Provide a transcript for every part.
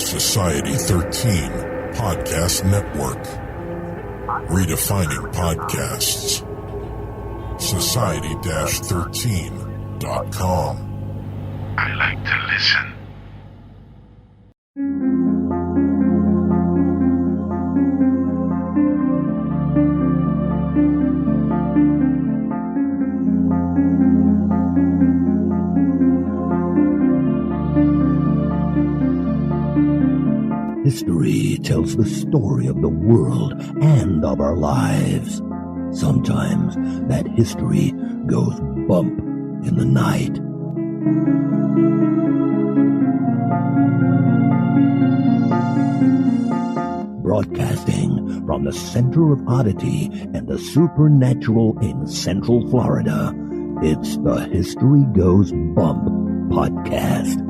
Society 13 Podcast Network. Redefining podcasts. Society-13.com. I like to listen. History tells the story of the world and of our lives. Sometimes that history goes bump in the night. Broadcasting from the center of oddity and the supernatural in Central Florida, it's the History Goes Bump podcast.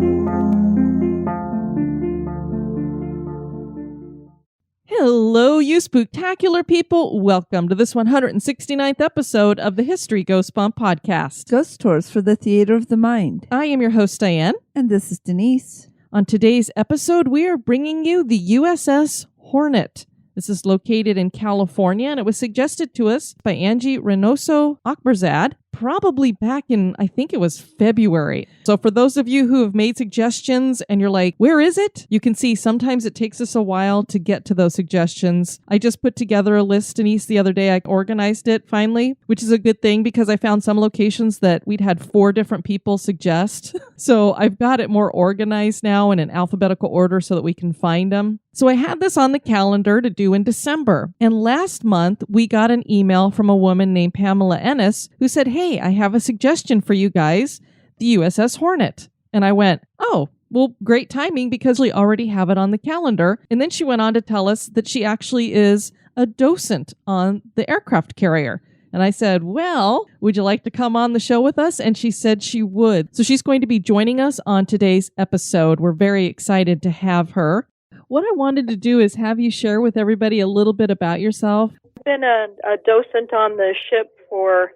Hello, you spooktacular people. Welcome to this 169th episode of the History Goes Bump podcast. Ghost Tours for the Theater of the Mind. I am your host, Diane. And this is Denise. On today's episode, we are bringing you the USS Hornet. This is located in California, and it was suggested to us by Angie, Reynoso, Akbarzad, probably back in, I think it was February. So for those of you who have made suggestions and you're like, where is it? You can see sometimes it takes us a while to get to those suggestions. I just put together a list, Denise, the other day. I organized it finally, which is a good thing because I found some locations that we'd had 4 different people suggest. So I've got it more organized now in an alphabetical order so that we can find them. So I had this on the calendar to do in December. And last month, we got an email from a woman named Pamela Ennis who said, hey, I have a suggestion for you guys, the USS Hornet. And I went, oh, well, great timing because we already have it on the calendar. And then she went on to tell us that she actually is a docent on the aircraft carrier. And I said, well, would you like to come on the show with us? And she said she would. So she's going to be joining us on today's episode. We're very excited to have her. What I wanted to do is have you share with everybody a little bit about yourself. I've been a docent on the ship for,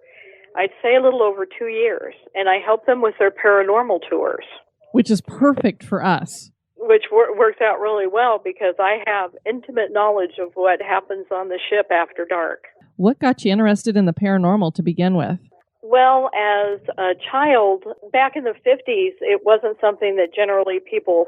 I'd say, a little over 2 years, and I help them with their paranormal tours. Which is perfect for us. Which works out really well because I have intimate knowledge of what happens on the ship after dark. What got you interested in the paranormal to begin with? Well, as a child, back in the 50s, it wasn't something that generally people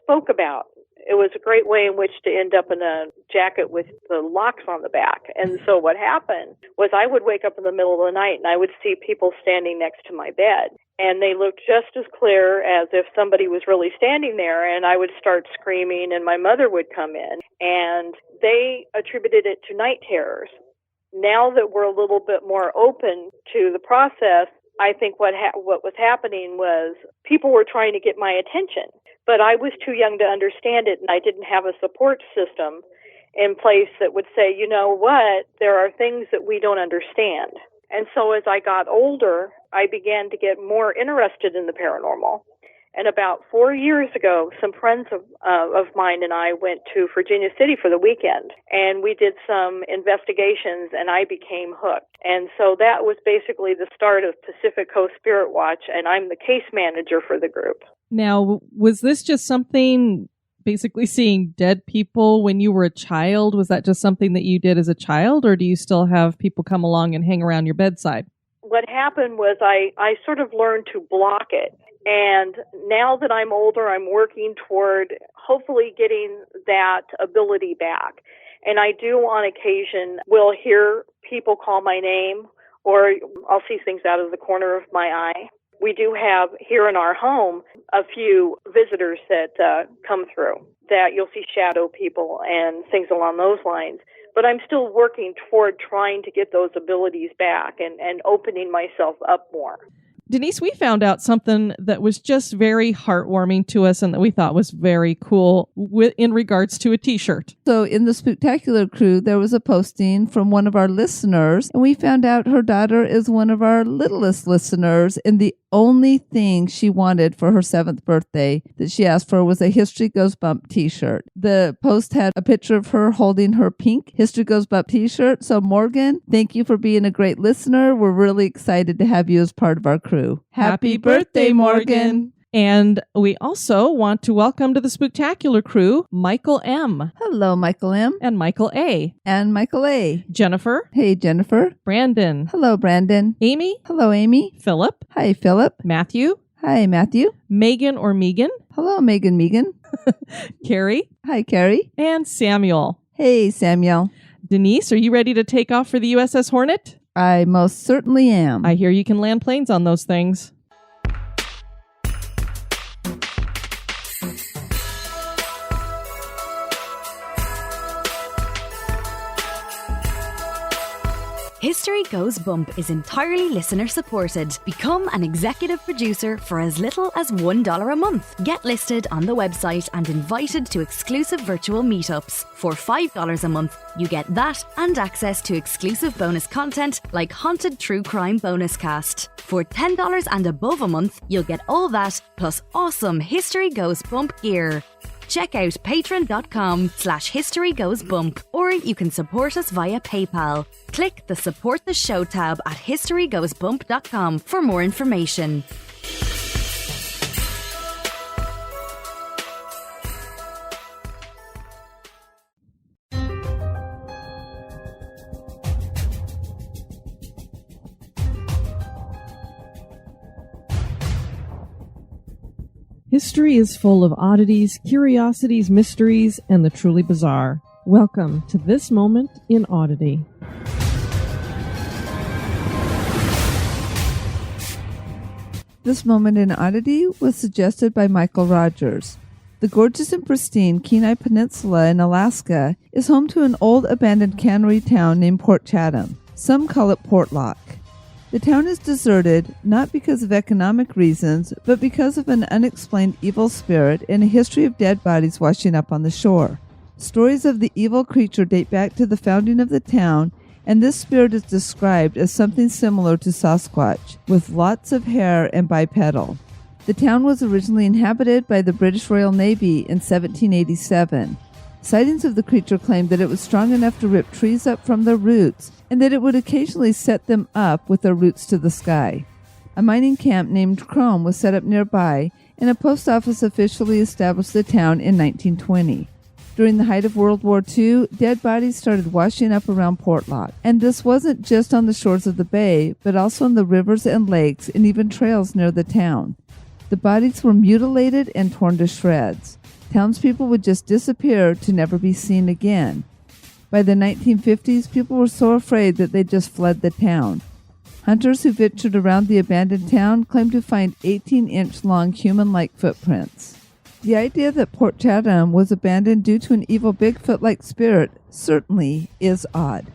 spoke about. It was a great way in which to end up in a jacket with the locks on the back. And so what happened was I would wake up in the middle of the night and I would see people standing next to my bed. And they looked just as clear as if somebody was really standing there. And I would start screaming and my mother would come in. And they attributed it to night terrors. Now that we're a little bit more open to the process, I think what was happening was people were trying to get my attention. But I was too young to understand it, and I didn't have a support system in place that would say, you know what, there are things that we don't understand. And so as I got older, I began to get more interested in the paranormal. And about 4 years ago, some friends of mine and I went to Virginia City for the weekend, and we did some investigations, and I became hooked. And so that was basically the start of Pacific Coast Spirit Watch, and I'm the case manager for the group. Now, was this just something, basically seeing dead people when you were a child? Was that just something that you did as a child, or do you still have people come along and hang around your bedside? What happened was I sort of learned to block it. And now that I'm older, I'm working toward hopefully getting that ability back. And I do on occasion will hear people call my name, or I'll see things out of the corner of my eye. We do have here in our home a few visitors that come through that you'll see shadow people and things along those lines. But I'm still working toward trying to get those abilities back and opening myself up more. Denise, we found out something that was just very heartwarming to us and that we thought was very cool in regards to a t-shirt. So in the Spooktacular crew, there was a posting from one of our listeners, and we found out her daughter is one of our littlest listeners, and the only thing she wanted for her 7th birthday that she asked for was a History Goes Bump t-shirt. The post had a picture of her holding her pink History Goes Bump t-shirt. So Morgan, thank you for being a great listener. We're really excited to have you as part of our crew. Happy birthday, Morgan. And we also want to welcome to the Spooktacular crew, Michael M. Hello, Michael M. And Michael A. And Michael A. Jennifer. Hey, Jennifer. Brandon. Hello, Brandon. Amy. Hello, Amy. Philip. Hi, Philip. Matthew. Hi, Matthew. Megan or Megan. Hello, Megan. Carrie. Hi, Carrie. And Samuel. Hey, Samuel. Denise, are you ready to take off for the USS Hornet? I most certainly am. I hear you can land planes on those things. History Goes Bump is entirely listener-supported. Become an executive producer for as little as $1 a month. Get listed on the website and invited to exclusive virtual meetups. For $5 a month, you get that and access to exclusive bonus content like Haunted True Crime Bonus Cast. For $10 and above a month, you'll get all that plus awesome History Goes Bump gear. Check out patreon.com/historygoesbump, or you can support us via PayPal. Click the Support the Show tab at historygoesbump.com for more information. History is full of oddities, curiosities, mysteries, and the truly bizarre. Welcome to this moment in Oddity. This moment in Oddity was suggested by Michael Rogers. The gorgeous and pristine Kenai Peninsula in Alaska is home to an old abandoned cannery town named Port Chatham. Some call it Portlock. The town is deserted not because of economic reasons, but because of an unexplained evil spirit and a history of dead bodies washing up on the shore. Stories of the evil creature date back to the founding of the town, and this spirit is described as something similar to Sasquatch, with lots of hair and bipedal. The town was originally inhabited by the British Royal Navy in 1787. Sightings of the creature claimed that it was strong enough to rip trees up from their roots, and that it would occasionally set them up with their roots to the sky. A mining camp named Chrome was set up nearby, and a post office officially established the town in 1920. During the height of World War II, dead bodies started washing up around Portlock, and this wasn't just on the shores of the bay, but also in the rivers and lakes and even trails near the town. The bodies were mutilated and torn to shreds. Townspeople would just disappear to never be seen again. By the 1950s, people were so afraid that they just fled the town. Hunters who ventured around the abandoned town claimed to find 18-inch-long human-like footprints. The idea that Port Chatham was abandoned due to an evil Bigfoot-like spirit certainly is odd.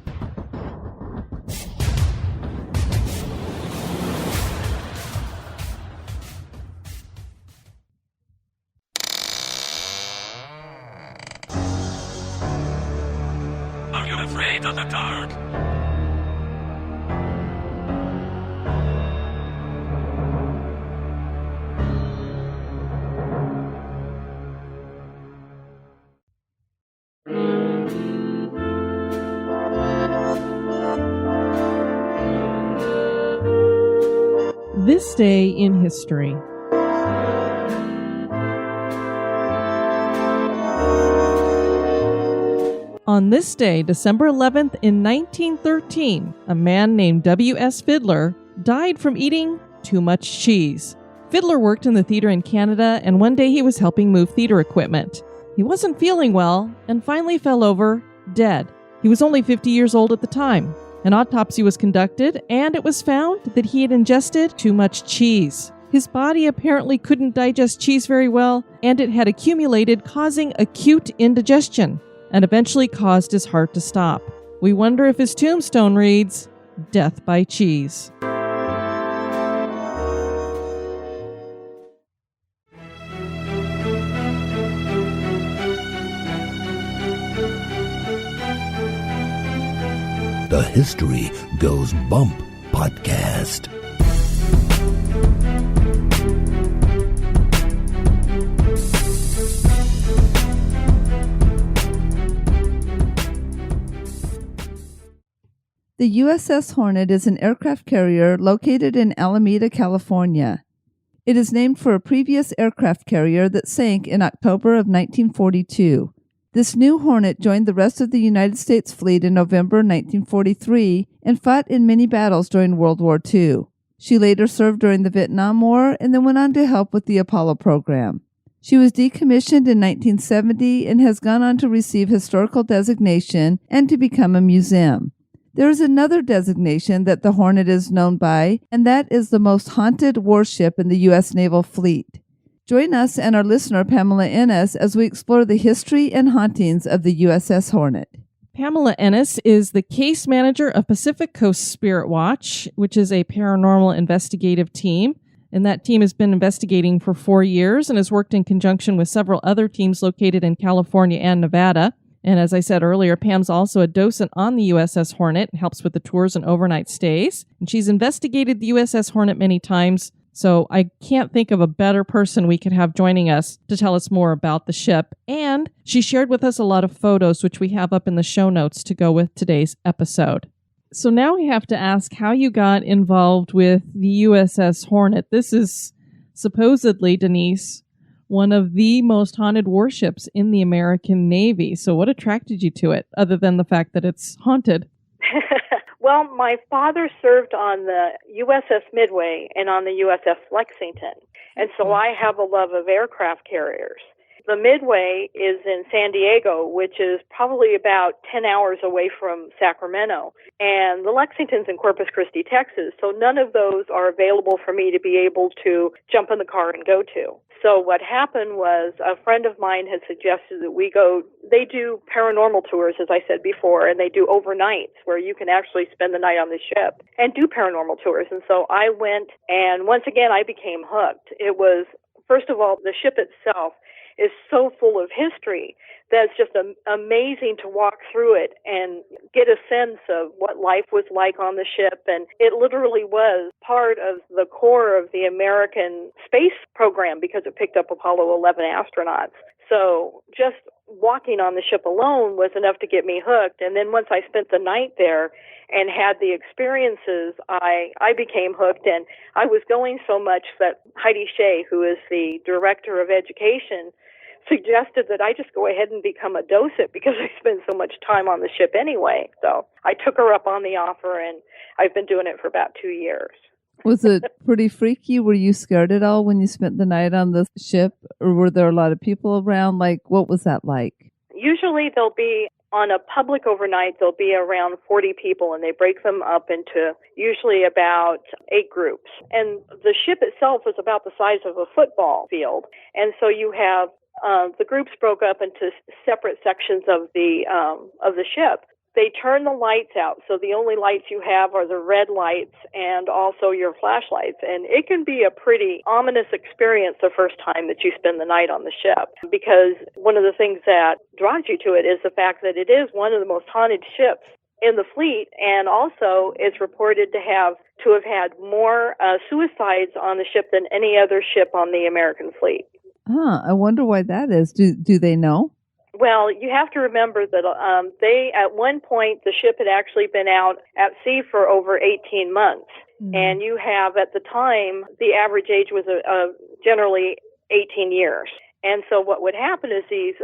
Are you afraid of the dark? This day in history. On this day, December 11th in 1913, a man named W.S. Fiddler died from eating too much cheese. Fiddler worked in the theater in Canada, and one day he was helping move theater equipment. He wasn't feeling well and finally fell over, dead. He was only 50 years old at the time. An autopsy was conducted, and it was found that he had ingested too much cheese. His body apparently couldn't digest cheese very well, and it had accumulated, causing acute indigestion, and eventually caused his heart to stop. We wonder if his tombstone reads, "Death by Cheese." The History Goes Bump podcast. The USS Hornet is an aircraft carrier located in Alameda, California. It is named for a previous aircraft carrier that sank in October of 1942. This new Hornet joined the rest of the United States fleet in November 1943 and fought in many battles during World War II. She later served during the Vietnam War and then went on to help with the Apollo program. She was decommissioned in 1970 and has gone on to receive historical designation and to become a museum. There is another designation that the Hornet is known by, and that is the most haunted warship in the U.S. Naval Fleet. Join us and our listener, Pamela Ennis, as we explore the history and hauntings of the USS Hornet. Pamela Ennis is the case manager of Pacific Coast Spirit Watch, which is a paranormal investigative team. And that team has been investigating for 4 years and has worked in conjunction with several other teams located in California and Nevada. And as I said earlier, Pam's also a docent on the USS Hornet and helps with the tours and overnight stays. And she's investigated the USS Hornet many times, so I can't think of a better person we could have joining us to tell us more about the ship. And she shared with us a lot of photos, which we have up in the show notes to go with today's episode. So now we have to ask how you got involved with the USS Hornet. This is supposedly, Denise, one of the most haunted warships in the American Navy. So what attracted you to it, other than the fact that it's haunted? Well, my father served on the U.S.S. Midway and on the U.S.S. Lexington, and so I have a love of aircraft carriers. The Midway is in San Diego, which is probably about 10 hours away from Sacramento, and the Lexington's in Corpus Christi, Texas, so none of those are available for me to be able to jump in the car and go to. So what happened was a friend of mine had suggested that we go, they do paranormal tours, as I said before, and they do overnights where you can actually spend the night on the ship and do paranormal tours. And so I went, and once again, I became hooked. It was, first of all, the ship itself is so full of history that it's just amazing to walk through it and get a sense of what life was like on the ship. And it literally was part of the core of the American space program because it picked up Apollo 11 astronauts. So just walking on the ship alone was enough to get me hooked. And then once I spent the night there and had the experiences, I became hooked. And I was going so much that Heidi Shea, who is the director of education, suggested that I just go ahead and become a docent because I spend so much time on the ship anyway. So I took her up on the offer, and I've been doing it for about 2 years. Was it pretty freaky? Were you scared at all when you spent the night on the ship, or were there a lot of people around? Like, what was that like? Usually there'll be, on a public overnight, there'll be around 40 people, and they break them up into usually about 8 groups. And the ship itself is about the size of a football field. And so you have the groups broke up into separate sections of the ship. They turn the lights out, so the only lights you have are the red lights and also your flashlights. And it can be a pretty ominous experience the first time that you spend the night on the ship, because one of the things that draws you to it is the fact that it is one of the most haunted ships in the fleet, and also it's reported to have had more suicides on the ship than any other ship on the American fleet. I wonder why that is. Do they know? Well, you have to remember that they, at one point, the ship had actually been out at sea for over 18 months. Mm. And you have, at the time, the average age was generally 18 years. And so what would happen is these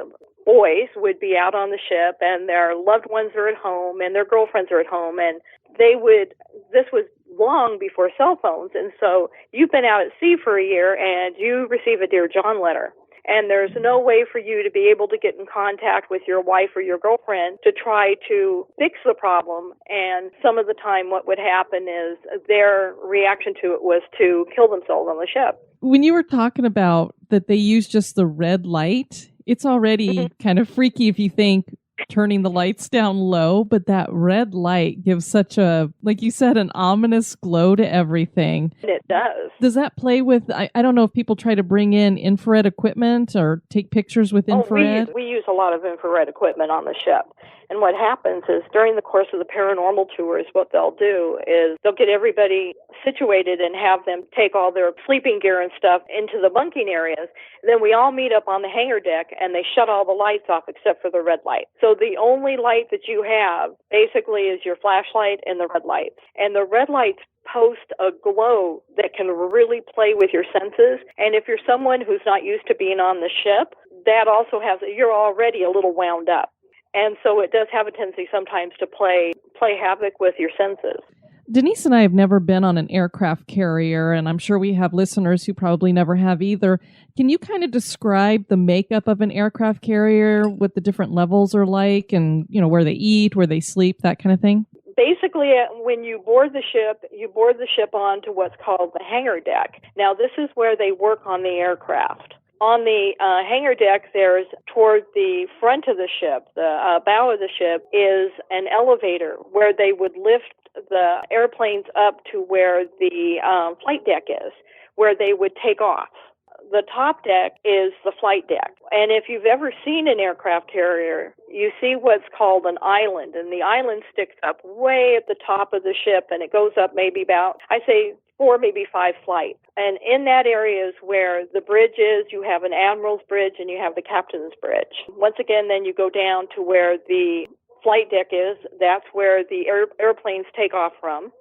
boys would be out on the ship, and their loved ones are at home, and their girlfriends are at home, and this was long before cell phones, and so you've been out at sea for a year, and you receive a Dear John letter. And there's no way for you to be able to get in contact with your wife or your girlfriend to try to fix the problem. And some of the time what would happen is their reaction to it was to kill themselves on the ship. When you were talking about that they use just the red light, it's already kind of freaky if you think turning the lights down low, but that red light gives such a, like you said, an ominous glow to everything. It does. Does that play with, I don't know if people try to bring in infrared equipment or take pictures with infrared? We use a lot of infrared equipment on the ship. And what happens is during the course of the paranormal tours, what they'll do is they'll get everybody situated and have them take all their sleeping gear and stuff into the bunking areas. And then we all meet up on the hangar deck, and they shut all the lights off except for the red light. So So the only light that you have basically is your flashlight and the red lights. And the red lights post a glow that can really play with your senses. And if you're someone who's not used to being on the ship, that also you're already a little wound up. And so it does have a tendency sometimes to play havoc with your senses. Denise and I have never been on an aircraft carrier, and I'm sure we have listeners who probably never have either. Can you kind of describe the makeup of an aircraft carrier, what the different levels are like, and where they eat, where they sleep, that kind of thing? Basically, when you board the ship onto what's called the hangar deck. Now, this is where they work on the aircraft. On the hangar deck, there's toward the front of the ship, the bow of the ship, is an elevator where they would lift the airplanes up to where the flight deck is, where they would take off. The top deck is the flight deck. And if you've ever seen an aircraft carrier, you see what's called an island. And the island sticks up way at the top of the ship, and it goes up maybe about, I say, 4, maybe 5 flights. And in that area is where the bridge is. You have an admiral's bridge and you have the captain's bridge. Once again, then you go down to where the flight deck is. That's where the airplanes take off from.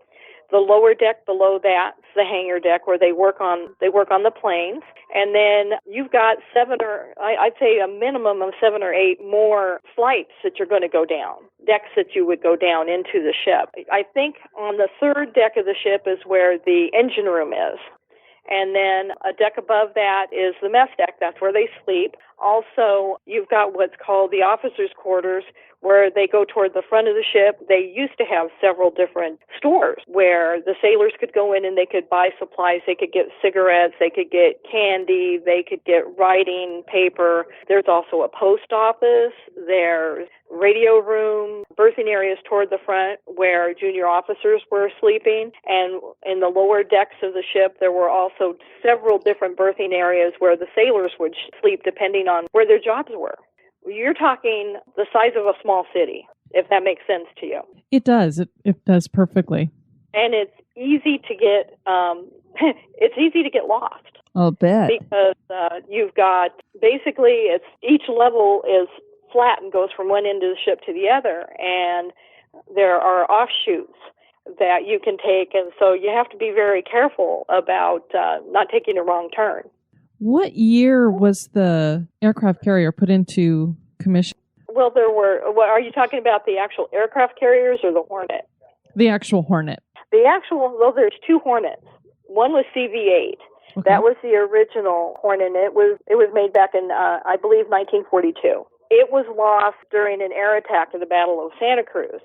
The lower deck below that's the hangar deck where they work on the planes. And then you've got I'd say a minimum of 7 or 8 more flights that you're going to go down, decks that you would go down into the ship. I think on the 3rd deck of the ship is where the engine room is. And then a deck above that is the mess deck. That's where they sleep. Also, you've got what's called the officers' quarters, where they go toward the front of the ship. They used to have several different stores where the sailors could go in and they could buy supplies. They could get cigarettes, they could get candy, they could get writing paper. There's also a post office. There's radio room, berthing areas toward the front where junior officers were sleeping. And in the lower decks of the ship, there were also several different berthing areas where the sailors would sleep depending on where their jobs were. You're talking the size of a small city, if that makes sense to you. It does. It does perfectly. And it's easy to get lost. I'll bet. Because you've got, basically, each level is flat and goes from one end of the ship to the other, and there are offshoots that you can take, and so you have to be very careful about not taking a wrong turn. What year was the aircraft carrier put into commission? Well, are you talking about the actual aircraft carriers or the Hornet? The actual Hornet. There's 2 Hornets. One was CV-8. Okay. That was the original Hornet. It was made back in, I believe, 1942. It was lost during an air attack in the Battle of Santa Cruz.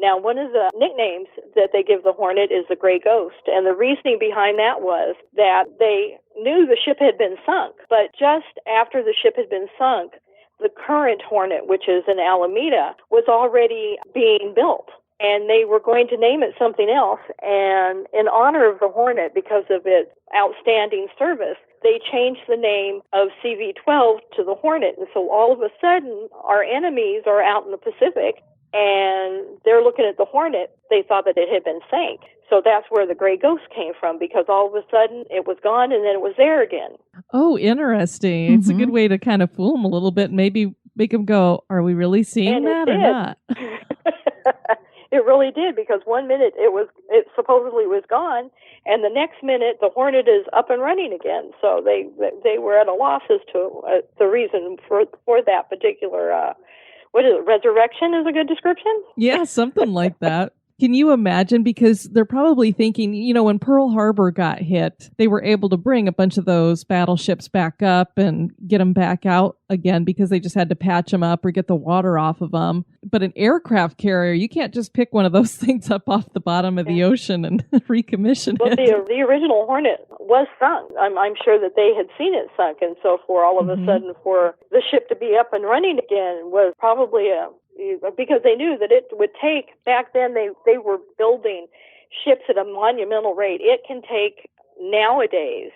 Now, one of the nicknames that they give the Hornet is the Gray Ghost, and the reasoning behind that was that they knew the ship had been sunk, but just after the ship had been sunk, the current Hornet, which is in Alameda, was already being built, and they were going to name it something else, and in honor of the Hornet, because of its outstanding service, they changed the name of CV-12 to the Hornet, and so all of a sudden, our enemies are out in the Pacific, and they're looking at the Hornet. They thought that it had been sank. So that's where the Gray Ghost came from, because all of a sudden it was gone and then it was there again. Oh, interesting. Mm-hmm. It's a good way to kind of fool them a little bit and maybe make them go, are we really seeing that or not? It really did, because one minute it supposedly was gone, and the next minute the Hornet is up and running again. So they were at a loss as to the reason for that particular what is it? Resurrection is a good description? Yeah, something like that. Can you imagine? Because they're probably thinking, when Pearl Harbor got hit, they were able to bring a bunch of those battleships back up and get them back out again because they just had to patch them up or get the water off of them. But an aircraft carrier, you can't just pick one of those things up off the bottom of the ocean and recommission it. Well, the original Hornet was sunk. I'm sure that they had seen it sunk, and so for all of a sudden for the ship to be up and running again was probably because they knew that it would take, back then they were building ships at a monumental rate. It can take nowadays,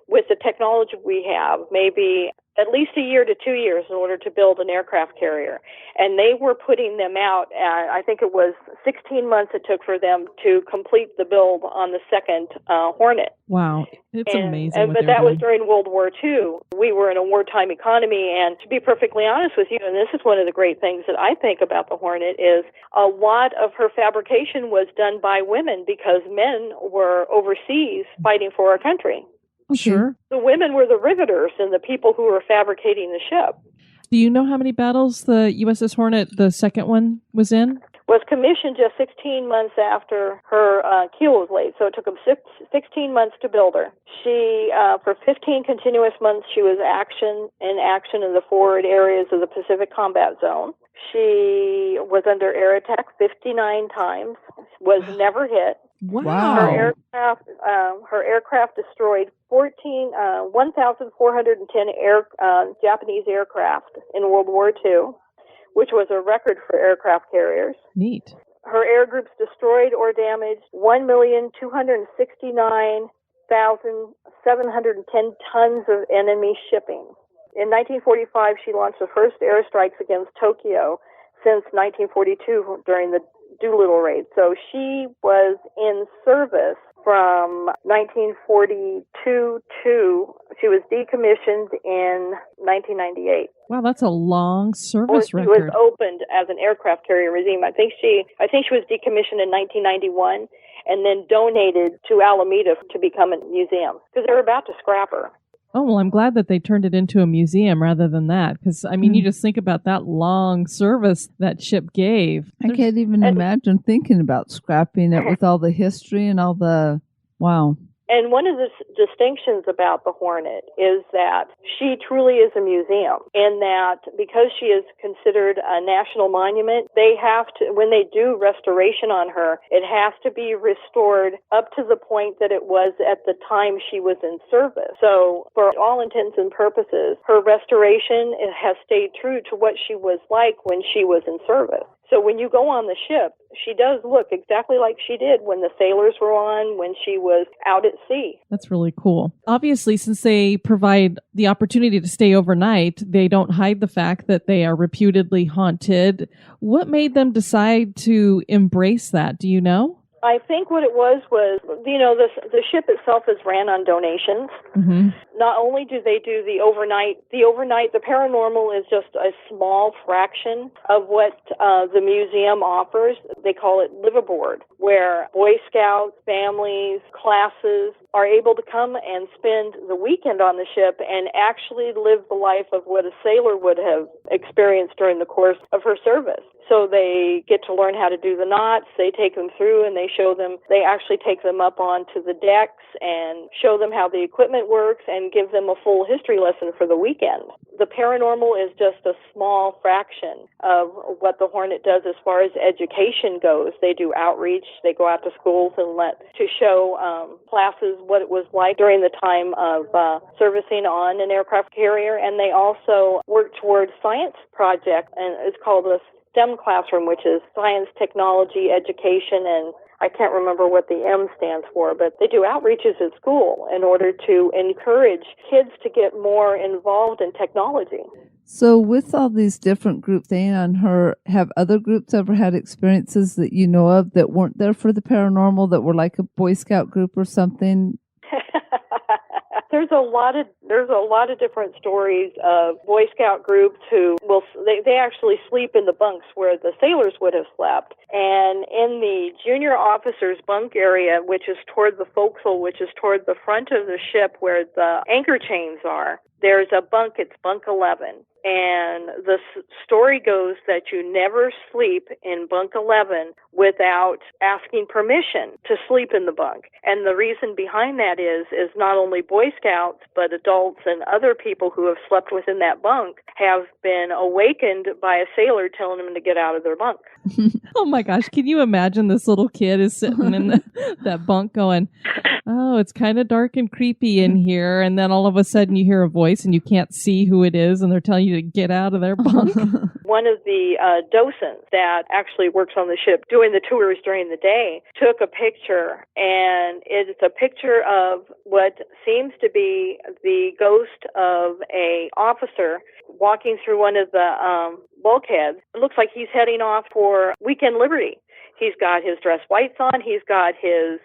with the technology we have, maybe at least a year to 2 years in order to build an aircraft carrier. And they were putting them out, I think it was 16 months it took for them to complete the build on the second Hornet. Wow. It's amazing. But that was during World War II. We were in a wartime economy, and to be perfectly honest with you, and this is one of the great things that I think about the Hornet, is a lot of her fabrication was done by women because men were overseas fighting for our country. Sure. The women were the riveters and the people who were fabricating the ship. Do you know how many battles the USS Hornet, the second one, was in? Was commissioned just 16 months after her keel was laid, so it took them 16 months to build her. She, for 15 continuous months, she was in action in the forward areas of the Pacific Combat Zone. She was under air attack 59 times, was never hit. Wow. Her aircraft destroyed 1,410 Japanese aircraft in World War II, which was a record for aircraft carriers. Neat. Her air groups destroyed or damaged 1,269,710 tons of enemy shipping. In 1945, she launched the first airstrikes against Tokyo since 1942 during the Doolittle raid. So she was in service from 1942 to she was decommissioned in 1998. Wow, that's a long service record. She was opened as an aircraft carrier museum. I think she was decommissioned in 1991 and then donated to Alameda to become a museum because they were about to scrap her. Oh, well, I'm glad that they turned it into a museum rather than that. Because, I mean, you just think about that long service that ship gave. I can't even imagine thinking about scrapping it with all the history and all the, wow. And one of the distinctions about the Hornet is that she truly is a museum in that because she is considered a national monument, they have to, when they do restoration on her, it has to be restored up to the point that it was at the time she was in service. So for all intents and purposes, her restoration has stayed true to what she was like when she was in service. So when you go on the ship, she does look exactly like she did when the sailors were on, when she was out at sea. That's really cool. Obviously, since they provide the opportunity to stay overnight, they don't hide the fact that they are reputedly haunted. What made them decide to embrace that? Do you know? I think what it was, the ship itself is ran on donations. Mm-hmm. Not only do they do the overnight, the paranormal is just a small fraction of what the museum offers. They call it live aboard, where Boy Scouts, families, classes are able to come and spend the weekend on the ship and actually live the life of what a sailor would have experienced during the course of her service. So they get to learn how to do the knots. They take them through and they actually take them up onto the decks and show them how the equipment works and give them a full history lesson for the weekend. The paranormal is just a small fraction of what the Hornet does as far as education goes. They do outreach. They go out to schools and to show classes what it was like during the time of servicing on an aircraft carrier. And they also work towards science project, and it's called a STEM classroom, which is science, technology, education, and I can't remember what the M stands for, but they do outreaches at school in order to encourage kids to get more involved in technology. So with all these different groups staying on her, have other groups ever had experiences that you know of that weren't there for the paranormal, that were like a Boy Scout group or something? There's a lot of different stories of Boy Scout groups who they actually sleep in the bunks where the sailors would have slept. And in the junior officers' bunk area, which is toward the forecastle, which is toward the front of the ship where the anchor chains are, there's a bunk, it's bunk 11. And the story goes that you never sleep in bunk 11 without asking permission to sleep in the bunk. And the reason behind that is not only Boy Scouts, but adults and other people who have slept within that bunk have been awakened by a sailor telling them to get out of their bunk. Oh my gosh, can you imagine this little kid is sitting in that bunk going, oh, it's kind of dark and creepy in here. And then all of a sudden you hear a voice and you can't see who it is and they're telling you to get out of their bunk. One of the docents that actually works on the ship doing the tours during the day took a picture, and it's a picture of what seems to be the the ghost of a officer walking through one of the bulkheads. It looks like he's heading off for Weekend Liberty. He's got his dress whites on, he's got his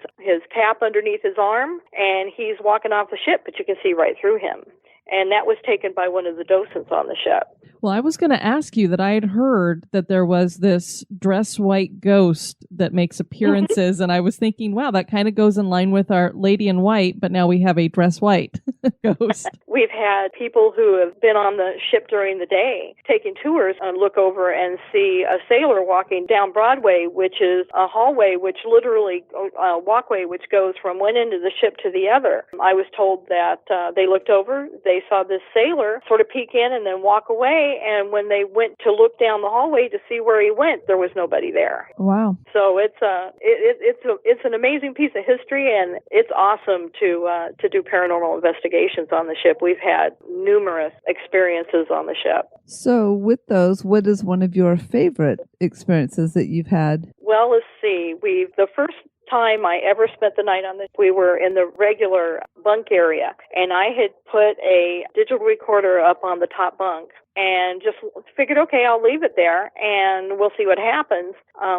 cap underneath his arm, and he's walking off the ship, but you can see right through him. And that was taken by one of the docents on the ship. Well, I was going to ask you that I had heard that there was this dress white ghost that makes appearances, and I was thinking, wow, that kind of goes in line with our Lady in White, but now we have a dress white ghost. We've had people who have been on the ship during the day taking tours and look over and see a sailor walking down Broadway, which is a hallway, which literally a walkway, which goes from one end of the ship to the other. I was told that they looked over, they saw this sailor sort of peek in and then walk away. And when they went to look down the hallway to see where he went, there was nobody there. Wow. So it's an amazing piece of history, and it's awesome to do paranormal investigations on the ship. We've had numerous experiences on the ship. So with those, what is one of your favorite experiences that you've had? Well, let's see. The first time I ever spent the night on this, we were in the regular bunk area, and I had put a digital recorder up on the top bunk and just figured, okay, I'll leave it there and we'll see what happens.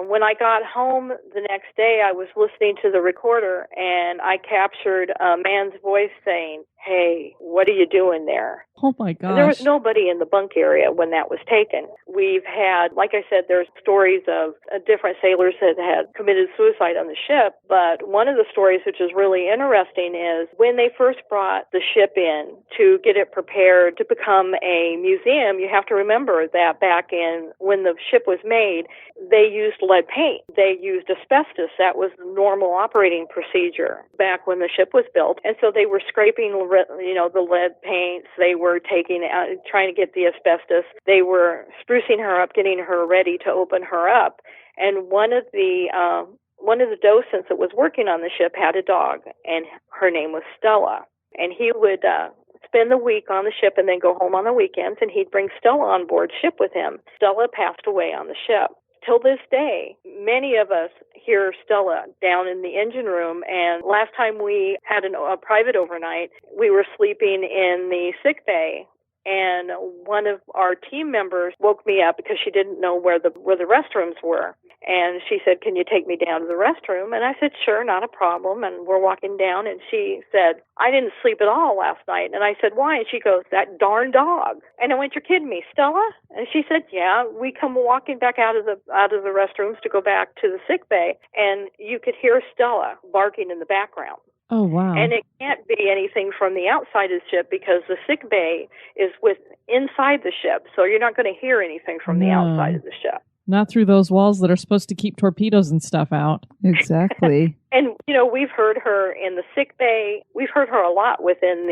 When I got home the next day, I was listening to the recorder and I captured a man's voice saying, "Hey, what are you doing there?" Oh my gosh. And there was nobody in the bunk area when that was taken. We've had, like I said, there's stories of different sailors that had committed suicide on the ship, but one of the stories which is really interesting is when they first brought the ship in to get it prepared to become a museum, you have to remember that back in when the ship was made, they used lead paint. They used asbestos. That was the normal operating procedure back when the ship was built. And so they were scraping, the lead paints. They were taking out, trying to get the asbestos. They were sprucing her up, getting her ready to open her up. And one of the docents that was working on the ship had a dog, and her name was Stella. And he would spend the week on the ship and then go home on the weekends, and he'd bring Stella on board ship with him. Stella passed away on the ship. Till this day, many of us hear Stella down in the engine room, and last time we had a private overnight, we were sleeping in the sick bay, and one of our team members woke me up because she didn't know where the restrooms were. And she said, "Can you take me down to the restroom?" And I said, "Sure, not a problem." And we're walking down, and she said, "I didn't sleep at all last night." And I said, "Why?" And she goes, "That darn dog." And I went, "You're kidding me, Stella?" And she said, "Yeah." We come walking back out of the restrooms to go back to the sick bay, and you could hear Stella barking in the background. Oh, wow. And it can't be anything from the outside of the ship because the sick bay is inside the ship, so you're not going to hear anything from the outside of the ship. Not through those walls that are supposed to keep torpedoes and stuff out. Exactly. And, we've heard her in the sick bay. We've heard her a lot within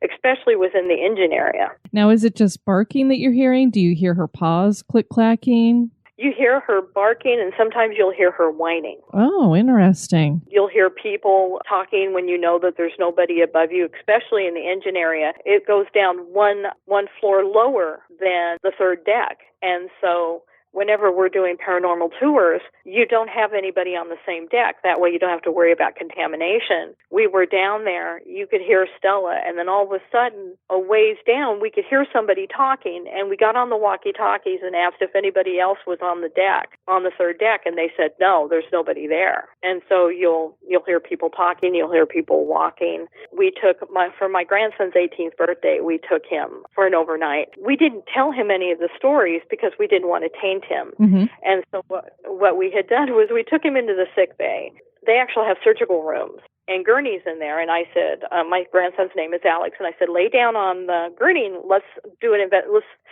especially within the engine area. Now, is it just barking that you're hearing? Do you hear her paws click-clacking? You hear her barking, and sometimes you'll hear her whining. Oh, interesting. You'll hear people talking when you know that there's nobody above you, especially in the engine area. It goes down one floor lower than the third deck. And so whenever we're doing paranormal tours, you don't have anybody on the same deck. That way you don't have to worry about contamination. We were down there, you could hear Stella, and then all of a sudden, a ways down, we could hear somebody talking, and we got on the walkie-talkies and asked if anybody else was on the deck, on the third deck, and they said, no, there's nobody there. And so you'll hear people talking, you'll hear people walking. We took, for my grandson's 18th birthday, we took him for an overnight. We didn't tell him any of the stories because we didn't want to taint him. Mm-hmm. And so what we had done was we took him into the sick bay. They actually have surgical rooms and gurneys in there. And I said, my grandson's name is Alex, and I said, lay down on the gurney and let's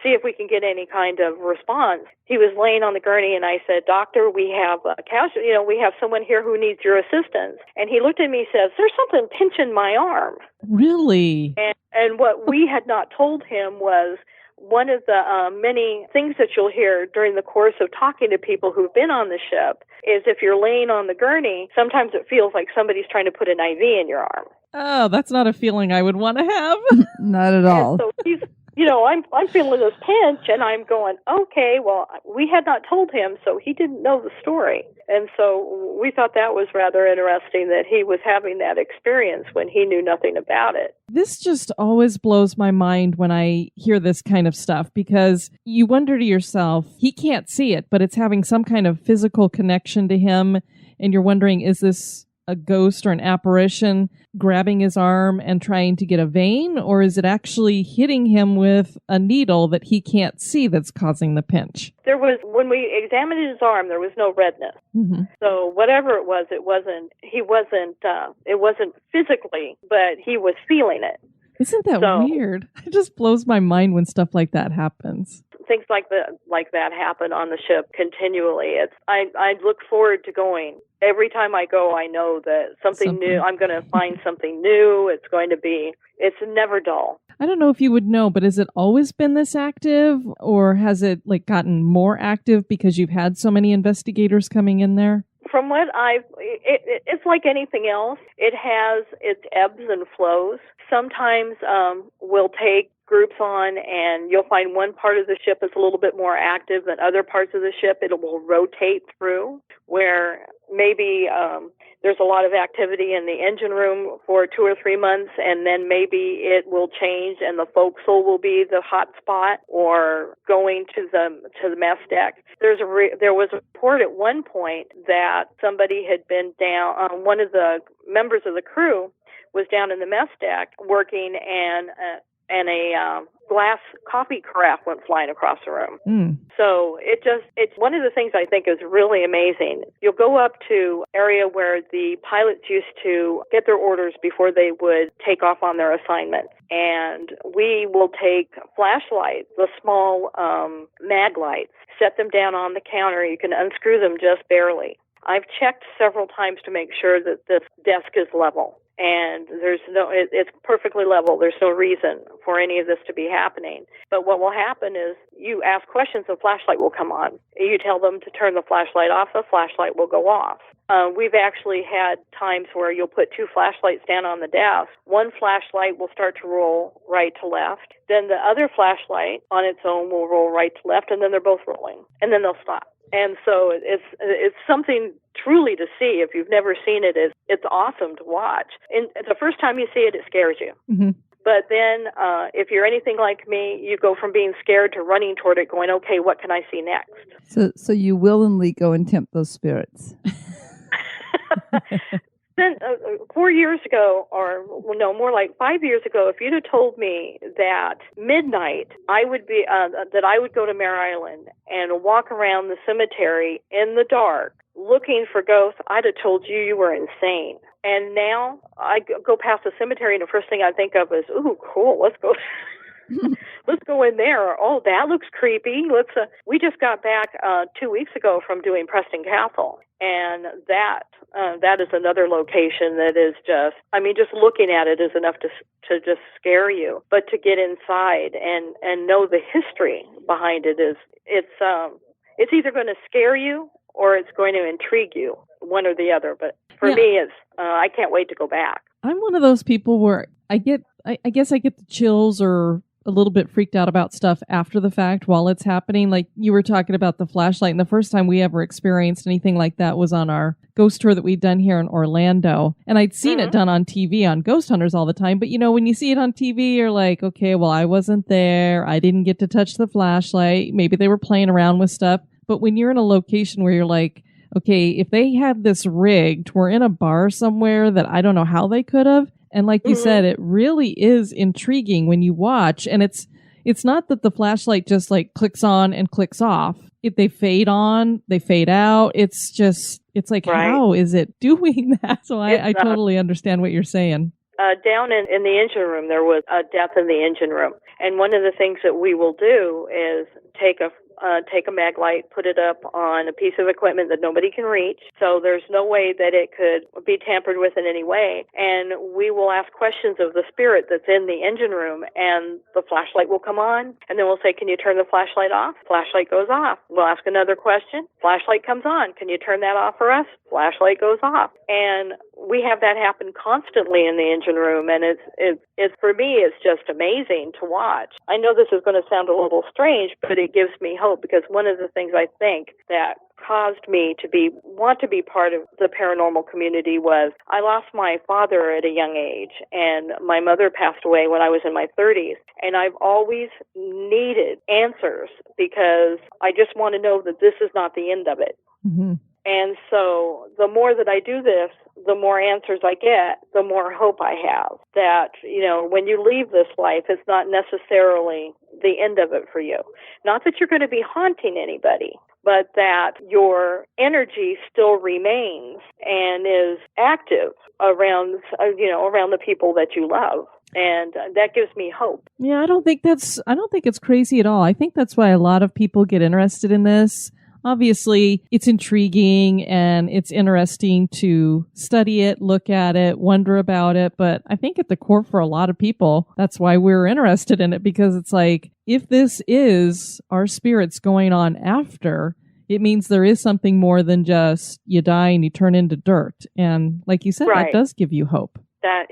see if we can get any kind of response. He was laying on the gurney, and I said, "Doctor, we have we have someone here who needs your assistance." And he looked at me and says, "There's something pinching my arm." Really? And what we had not told him was, one of the many things that you'll hear during the course of talking to people who've been on the ship is if you're laying on the gurney, sometimes it feels like somebody's trying to put an IV in your arm. Oh, that's not a feeling I would want to have. Not at all. And so I'm feeling this pinch, and I'm going, okay, well, we had not told him, so he didn't know the story. And so we thought that was rather interesting that he was having that experience when he knew nothing about it. This just always blows my mind when I hear this kind of stuff, because you wonder to yourself, he can't see it, but it's having some kind of physical connection to him. And you're wondering, is this a ghost or an apparition grabbing his arm and trying to get a vein, or is it actually hitting him with a needle that he can't see that's causing the pinch? When we examined his arm, there was no redness. Mm-hmm. So whatever it wasn't physically, but he was feeling it. Isn't that weird? It just blows my mind when stuff like that happens. Things like that happen on the ship continually. I look forward to going. Every time I go, I know that something new, I'm going to find something new. It's never dull. I don't know if you would know, but has it always been this active, or has it gotten more active because you've had so many investigators coming in there? From what it's like anything else. It has its ebbs and flows. Sometimes we'll take groups on, and you'll find one part of the ship is a little bit more active than other parts of the ship. It will rotate through, where maybe there's a lot of activity in the engine room for 2 or 3 months, and then maybe it will change and the forecastle will be the hot spot, or going to the mess deck. There was a report at one point that somebody had been down, one of the members of the crew was down in the mess deck working, and a glass coffee carafe went flying across the room. Mm. So it's one of the things I think is really amazing. You'll go up to area where the pilots used to get their orders before they would take off on their assignments. And we will take flashlights, the small mag lights, set them down on the counter. You can unscrew them just barely. I've checked several times to make sure that this desk is level. And it's perfectly level. There's no reason for any of this to be happening. But what will happen is you ask questions, the flashlight will come on. You tell them to turn the flashlight off, the flashlight will go off. We've actually had times where you'll put 2 flashlights down on the desk. One flashlight will start to roll right to left. Then the other flashlight on its own will roll right to left, and then they're both rolling. And then they'll stop. And so it's something truly to see. If you've never seen it, it's awesome to watch. And the first time you see it, it scares you. Mm-hmm. But then if you're anything like me, you go from being scared to running toward it going, okay, what can I see next? So you willingly go and tempt those spirits. Then 4 years ago, or no, more like 5 years ago, if you'd have told me that midnight I would go to Mare Island and walk around the cemetery in the dark looking for ghosts, I'd have told you were insane. And now I go past the cemetery, and the first thing I think of is, ooh, cool, let's go. Let's go in there. Oh, that looks creepy. We just got back 2 weeks ago from doing Preston Castle, and that is another location that is just looking at it is enough to just scare you. But to get inside and know the history behind it it's either going to scare you or it's going to intrigue you, one or the other. But for me, I can't wait to go back. I'm one of those people where I guess I get the chills or a little bit freaked out about stuff after the fact while it's happening. Like you were talking about the flashlight, and the first time we ever experienced anything like that was on our ghost tour that we'd done here in Orlando. And I'd seen it done on TV on Ghost Hunters all the time. But when you see it on TV, you're like, okay, well, I wasn't there. I didn't get to touch the flashlight. Maybe they were playing around with stuff. But when you're in a location where you're like, okay, if they had this rigged, we're in a bar somewhere that I don't know how they could have. And like you said, it really is intriguing when you watch. And it's not that the flashlight just clicks on and clicks off. If they fade on, they fade out. It's like, right. How is it doing that? So I totally understand what you're saying. Down in the engine room, there was a death in the engine room. And one of the things that we will do is take a mag light, put it up on a piece of equipment that nobody can reach. So there's no way that it could be tampered with in any way. And we will ask questions of the spirit that's in the engine room, and the flashlight will come on. And then we'll say, can you turn the flashlight off? Flashlight goes off. We'll ask another question. Flashlight comes on. Can you turn that off for us? Flashlight goes off. And we have that happen constantly in the engine room, and it's for me, it's just amazing to watch. I know this is going to sound a little strange, but it gives me hope, because one of the things I think that caused me to want to be part of the paranormal community was I lost my father at a young age, and my mother passed away when I was in my 30s. And I've always needed answers, because I just want to know that this is not the end of it. Mm-hmm. And so the more that I do this, the more answers I get, the more hope I have that, when you leave this life, it's not necessarily the end of it for you. Not that you're going to be haunting anybody, but that your energy still remains and is active around the people that you love. And that gives me hope. Yeah, I don't think it's crazy at all. I think that's why a lot of people get interested in this. Obviously, it's intriguing and it's interesting to study it, look at it, wonder about it. But I think at the core for a lot of people, that's why we're interested in it, because it's like, if this is our spirits going on after, it means there is something more than just you die and you turn into dirt. And like you said, Right. That does give you hope. That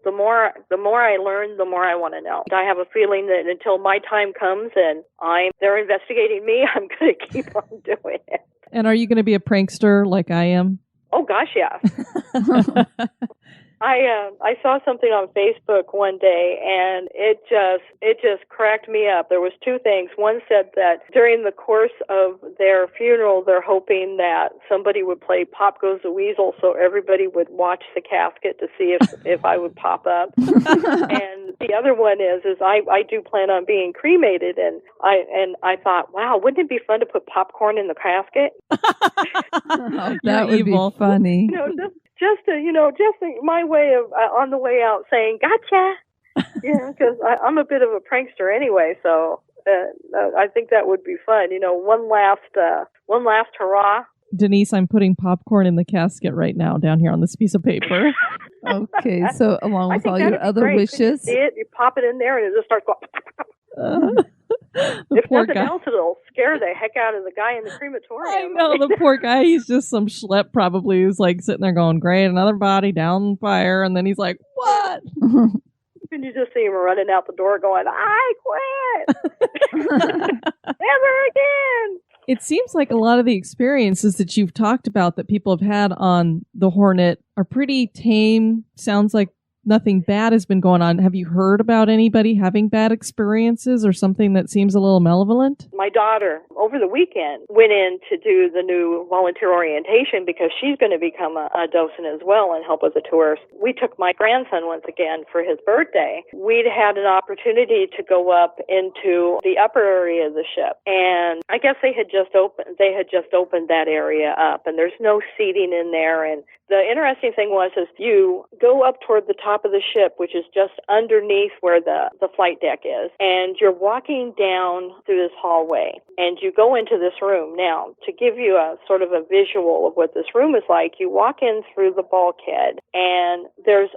the more I learn, the more I want to know. I have a feeling that until my time comes and they're investigating me, I'm going to keep on doing it. And are you going to be a prankster like I am? Oh gosh, yeah. I saw something on Facebook one day, and it just cracked me up. There was two things. One said that during the course of their funeral, they're hoping that somebody would play Pop Goes the Weasel, so everybody would watch the casket to see if I would pop up. And the other one is I do plan on being cremated, and I thought, wow, wouldn't it be fun to put popcorn in the casket? That would be funny. Just my way of on the way out saying gotcha, because I'm a bit of a prankster anyway, so I think that would be fun. One last hurrah. Denise, I'm putting popcorn in the casket right now down here on this piece of paper. Okay, so along with all your other wishes, you pop it in there and it just starts going. If nothing else, it'll scare the heck out of the guy in the crematorium. I know, the poor guy, he's just some schlep probably who's like sitting there going, great, another body down fire, and then he's like, what? And you just see him running out the door going, I quit! Never again! It seems like a lot of the experiences that you've talked about that people have had on the Hornet are pretty tame. Sounds like nothing bad has been going on. Have you heard about anybody having bad experiences or something that seems a little malevolent? My daughter, over the weekend, went in to do the new volunteer orientation because she's going to become a docent as well and help with the tours. We took my grandson once again for his birthday. We'd had an opportunity to go up into the upper area of the ship, and I guess they had just opened that area up, and there's no seating in there. And the interesting thing was you go up toward the top of the ship, which is just underneath where the flight deck is, and you're walking down through this hallway, and you go into this room. Now, to give you a sort of a visual of what this room is like, you walk in through the bulkhead, and there's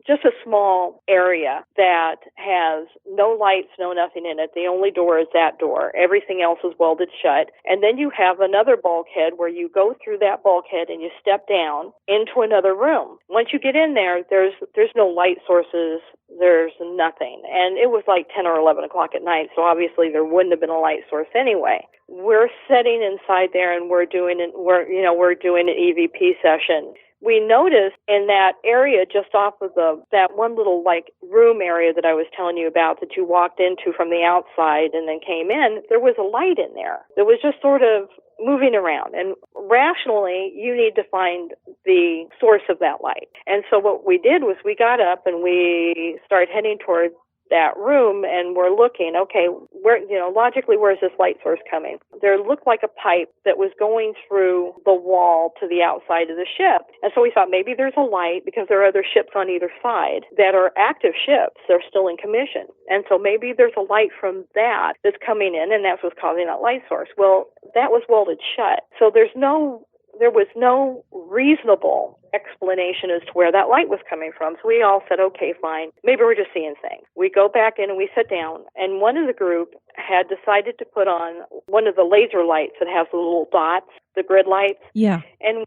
just a small area that has no lights, no nothing in it. The only door is that door. Everything else is welded shut. And then you have another bulkhead where you go through that bulkhead and you step down into another room. Once you get in there, there's no light sources. There's nothing. And it was like 10 or 11 o'clock at night, so obviously there wouldn't have been a light source anyway. We're sitting inside there and we're doing an EVP session. We noticed in that area just off of that one little room area that I was telling you about that you walked into from the outside and then came in, there was a light in there that was just sort of moving around. And rationally, you need to find the source of that light. And so what we did was we got up and we started heading toward that room, and we're looking, okay, logically, where's this light source coming? There looked like a pipe that was going through the wall to the outside of the ship. And so we thought maybe there's a light because there are other ships on either side that are active ships. They're still in commission. And so maybe there's a light from that that's coming in, and that's what's causing that light source. Well, that was welded shut. So there was no reasonable explanation as to where that light was coming from. So we all said, okay, fine. Maybe we're just seeing things. We go back in and we sit down, and one of the group had decided to put on one of the laser lights that has the little dots, the grid lights. Yeah. And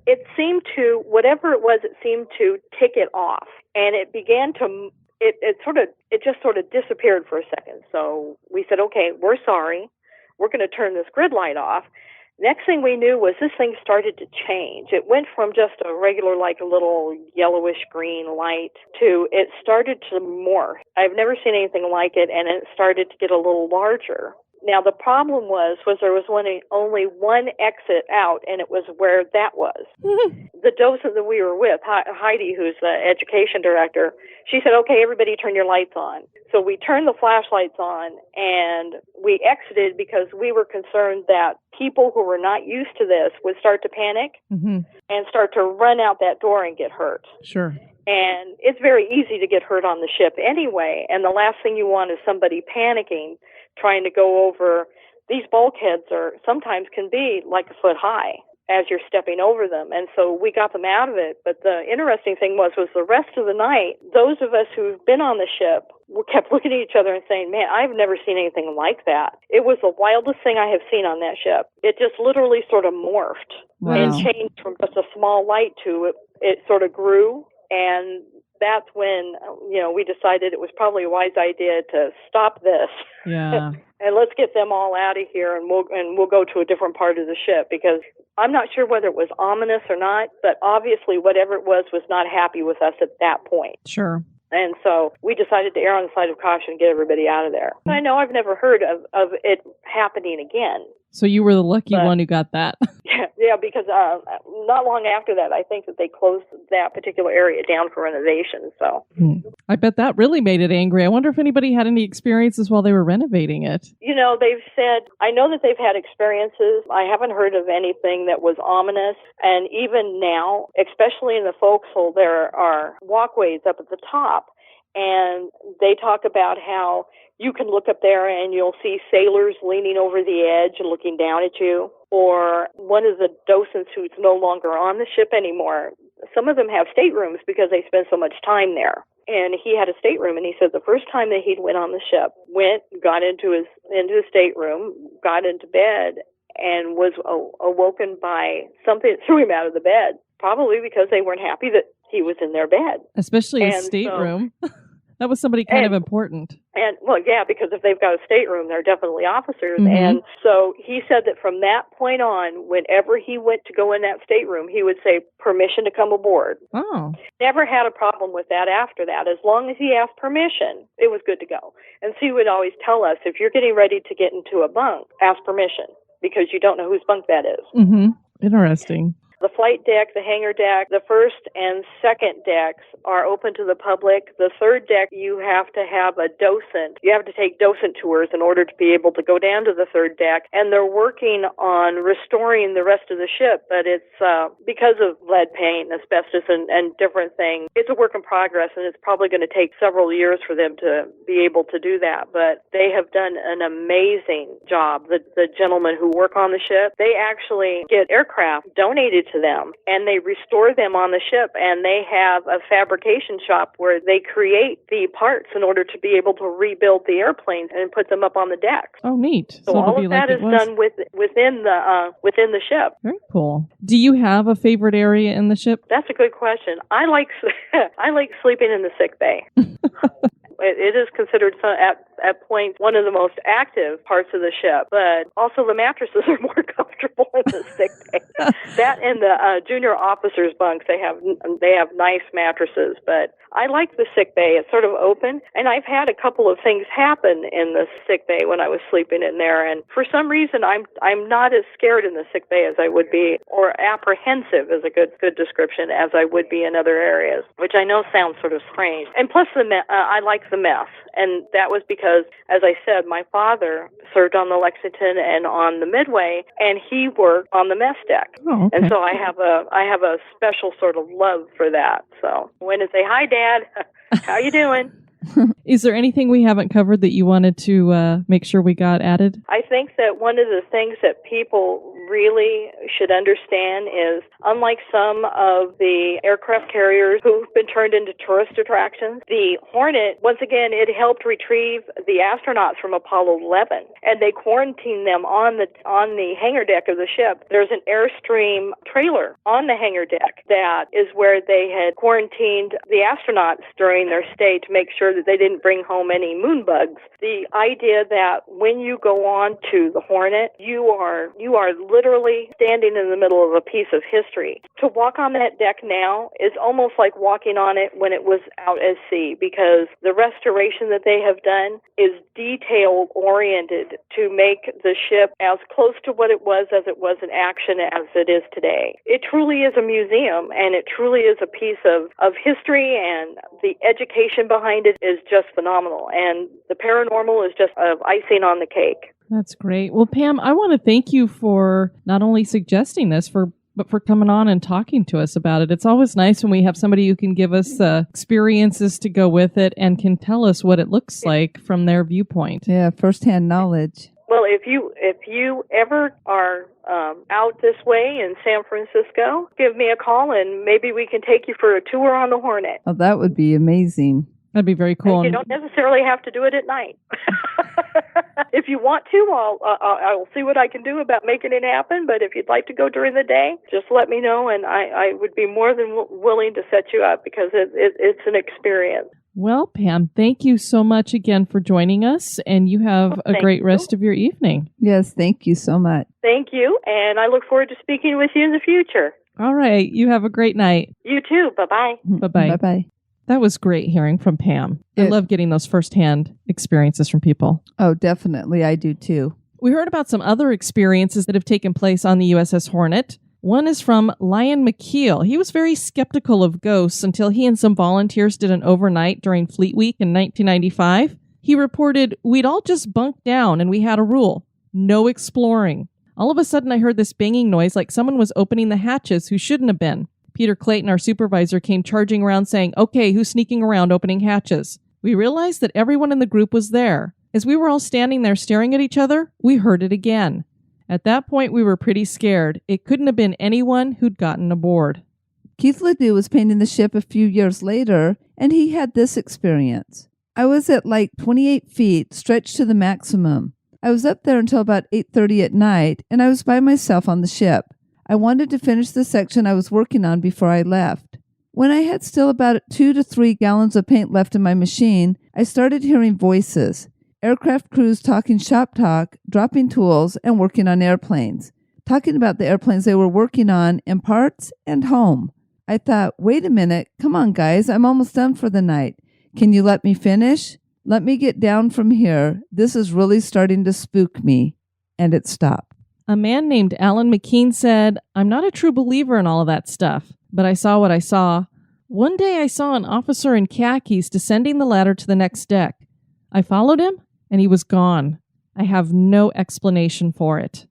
it seemed to, whatever it was, it seemed to tick it off. And it began to, it just sort of disappeared for a second. So we said, okay, we're sorry. We're going to turn this grid light off. Next thing we knew was this thing started to change. It went from just a regular, like a little yellowish green light to it started to morph. I've never seen anything like it, and it started to get a little larger. Now, the problem was there was only one exit out, and it was where that was. The docent that we were with, Heidi, who's the education director, she said, okay, everybody turn your lights on. So we turned the flashlights on, and we exited because we were concerned that people who were not used to this would start to panic and start to run out that door and get hurt. Sure. And it's very easy to get hurt on the ship anyway, and the last thing you want is somebody panicking, trying to go over. These bulkheads sometimes can be like a foot high as you're stepping over them. And so we got them out of it. But the interesting thing was the rest of the night, those of us who've been on the ship kept looking at each other and saying, man, I've never seen anything like that. It was the wildest thing I have seen on that ship. It just literally sort of morphed and changed from just a small light to it sort of grew. And that's when, we decided it was probably a wise idea to stop this. Yeah. And let's get them all out of here, and we'll go to a different part of the ship, because I'm not sure whether it was ominous or not, but obviously whatever it was not happy with us at that point. Sure. And so we decided to err on the side of caution and get everybody out of there. I know I've never heard of it happening again. So you were the lucky one who got that. Yeah, because not long after that, I think that they closed that particular area down for renovation. So I bet that really made it angry. I wonder if anybody had any experiences while they were renovating it. They've said, I know that they've had experiences. I haven't heard of anything that was ominous. And even now, especially in the forecastle, there are walkways up at the top. And they talk about how you can look up there and you'll see sailors leaning over the edge and looking down at you. Or one of the docents who's no longer on the ship anymore, some of them have staterooms because they spend so much time there. And he had a stateroom, and he said the first time that he went on the ship, got into his stateroom, got into bed, and was awoken by something that threw him out of the bed, probably because they weren't happy that he was in their bed. Especially a stateroom. That was somebody kind of important. And, well, yeah, because if they've got a stateroom, they're definitely officers. Mm-hmm. And so he said that from that point on, whenever he went to go in that stateroom, he would say, permission to come aboard. Oh. Never had a problem with that after that. As long as he asked permission, it was good to go. And so he would always tell us, if you're getting ready to get into a bunk, ask permission, because you don't know whose bunk that is. Mm-hmm. Interesting. The flight deck, the hangar deck, the first and second decks are open to the public. The third deck, you have to have a docent. You have to take docent tours in order to be able to go down to the third deck. And they're working on restoring the rest of the ship, but it's because of lead paint and asbestos and different things. It's a work in progress, and it's probably going to take several years for them to be able to do that. But they have done an amazing job. The gentlemen who work on the ship, they actually get aircraft donated to them, and they restore them on the ship, and they have a fabrication shop where they create the parts in order to be able to rebuild the airplanes and put them up on the deck. Oh, neat. So all of that is done within the ship. Very cool. Do you have a favorite area in the ship? That's a good question. I like sleeping in the sick bay. It is considered at points one of the most active parts of the ship, but also the mattresses are more comfortable in the sick bay. That and the junior officers' bunks, they have nice mattresses, but I like the sick bay. It's sort of open, and I've had a couple of things happen in the sick bay when I was sleeping in there, and for some reason I'm not as scared in the sick bay as I would be, or apprehensive is a good description, as I would be in other areas, which I know sounds sort of strange. And plus I like the mess, and that was because, as I said, my father served on the Lexington and on the Midway, and he worked on the mess deck. Oh, okay. And so I have a special sort of love for that. So when I say, hi, Dad, how you doing? Is there anything we haven't covered that you wanted to make sure we got added? I think that one of the things that people really should understand is, unlike some of the aircraft carriers who've been turned into tourist attractions, the Hornet, once again, it helped retrieve the astronauts from Apollo 11, and they quarantined them on the hangar deck of the ship. There's an Airstream trailer on the hangar deck that is where they had quarantined the astronauts during their stay to make sure that they didn't bring home any moon bugs. The idea that when you go on to the Hornet, you are literally standing in the middle of a piece of history. To walk on that deck now is almost like walking on it when it was out at sea, because the restoration that they have done is detail-oriented to make the ship as close to what it was as it was in action as it is today. It truly is a museum, and it truly is a piece of history, and the education behind it is just phenomenal. And the paranormal is just icing on the cake. That's great. Well, Pam, I want to thank you for not only suggesting this, but for coming on and talking to us about it. It's always nice when we have somebody who can give us experiences to go with it and can tell us what it looks like from their viewpoint. Yeah, firsthand knowledge. Well, if you ever are out this way in San Francisco, give me a call and maybe we can take you for a tour on the Hornet. Oh, that would be amazing. That'd be very cool. And you don't necessarily have to do it at night. If you want to, I'll see what I can do about making it happen. But if you'd like to go during the day, just let me know, and I would be more than willing to set you up, because it's an experience. Well, Pam, thank you so much again for joining us, and you have a great rest of your evening. Yes, thank you so much. Thank you, and I look forward to speaking with you in the future. All right. You have a great night. You too. Bye-bye. Bye-bye. Bye-bye. That was great hearing from Pam. I love getting those firsthand experiences from people. Oh, definitely. I do too. We heard about some other experiences that have taken place on the USS Hornet. One is from Lion McKeel. He was very skeptical of ghosts until he and some volunteers did an overnight during Fleet Week in 1995. He reported, "We'd all just bunk down and we had a rule. No exploring. All of a sudden I heard this banging noise like someone was opening the hatches who shouldn't have been. Peter Clayton, our supervisor, came charging around saying, 'Okay, who's sneaking around opening hatches?' We realized that everyone in the group was there. As we were all standing there staring at each other, we heard it again. At that point, we were pretty scared. It couldn't have been anyone who'd gotten aboard." Keith Ledoux was painting the ship a few years later, and he had this experience. "I was at like 28 feet, stretched to the maximum. I was up there until about 8:30 at night, and I was by myself on the ship. I wanted to finish the section I was working on before I left. When I had still about 2 to 3 gallons of paint left in my machine, I started hearing voices. Aircraft crews talking shop talk, dropping tools, and working on airplanes. Talking about the airplanes they were working on in parts and home. I thought, wait a minute, come on guys, I'm almost done for the night. Can you let me finish? Let me get down from here. This is really starting to spook me." And it stopped. A man named Alan McKean said, "I'm not a true believer in all of that stuff, but I saw what I saw. One day I saw an officer in khakis descending the ladder to the next deck. I followed him, and he was gone. I have no explanation for it."